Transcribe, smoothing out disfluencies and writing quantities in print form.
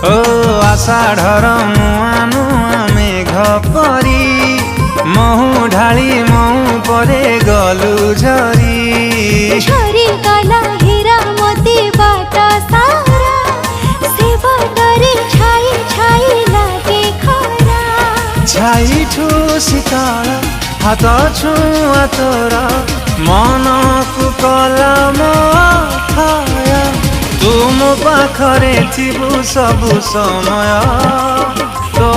ओ आषाढ़र मुआ नुआ मेघ परी महु ढाली महु परे गलु झरी झरी गला हीरा मोती बाट सारा से बाटरे छाई छाई लागे खरा छाई ठू शीतल हाथ छुआ तोर मन को कला मोया तू मो पाखरे थिबु सबु समय तो